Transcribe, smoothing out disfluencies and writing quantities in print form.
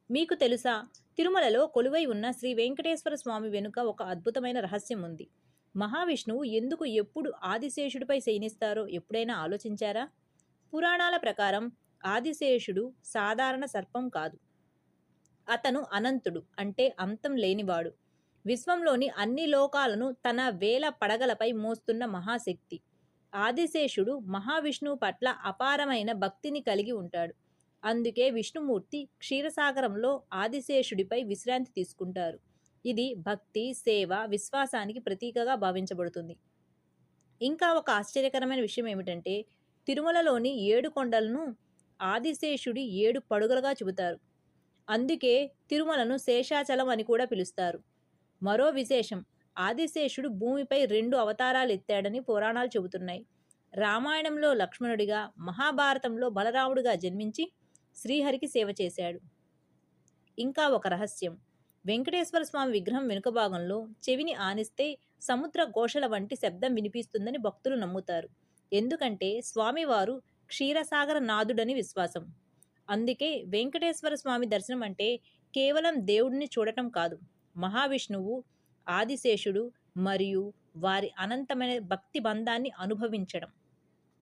మీకు తెలుసా? తిరుమలలో కొలువై ఉన్న శ్రీ వెంకటేశ్వర స్వామి వెనుక ఒక అద్భుతమైన రహస్యం ఉంది. మహావిష్ణువు ఎందుకు ఎప్పుడు ఆదిశేషుడిపై శయనిస్తారో ఎప్పుడైనా ఆలోచించారా? పురాణాల ప్రకారం ఆదిశేషుడు సాధారణ సర్పం కాదు. అతను అనంతుడు, అంటే అంతం లేనివాడు. విశ్వంలోని అన్ని లోకాలను తన వేల పడగలపై మోస్తున్న మహాశక్తి. ఆదిశేషుడు మహావిష్ణువు పట్ల అపారమైన భక్తిని కలిగి ఉంటాడు. అందుకే విష్ణుమూర్తి క్షీరసాగరంలో ఆదిశేషుడిపై విశ్రాంతి తీసుకుంటారు. ఇది భక్తి, సేవ, విశ్వాసానికి ప్రతీకగా భావించబడుతుంది. ఇంకా ఒక ఆశ్చర్యకరమైన విషయం ఏమిటంటే, తిరుమలలోని 7 కొండలను ఆదిశేషుడి 7 పడుగలుగా చెబుతారు. అందుకే తిరుమలను శేషాచలం అని కూడా పిలుస్తారు. మరో విశేషం, ఆదిశేషుడు భూమిపై 2 అవతారాలు ఎత్తాడని పురాణాలు చెబుతున్నాయి. రామాయణంలో లక్ష్మణుడిగా, మహాభారతంలో బలరాముడిగా జన్మించి శ్రీహరికి సేవ చేశాడు. ఇంకా ఒక రహస్యం, వెంకటేశ్వర స్వామి విగ్రహం వెనుక భాగంలో చెవిని ఆనిస్తే సముద్ర ఘోషల వంటి శబ్దం వినిపిస్తుందని భక్తులు నమ్ముతారు. ఎందుకంటే స్వామివారు క్షీరసాగర నాథుడని విశ్వాసం. అందుకే వెంకటేశ్వర స్వామి దర్శనం అంటే కేవలం దేవుడిని చూడటం కాదు, మహావిష్ణువు, ఆదిశేషుడు మరియు వారి అనంతమైన భక్తి బంధాన్ని అనుభవించడం.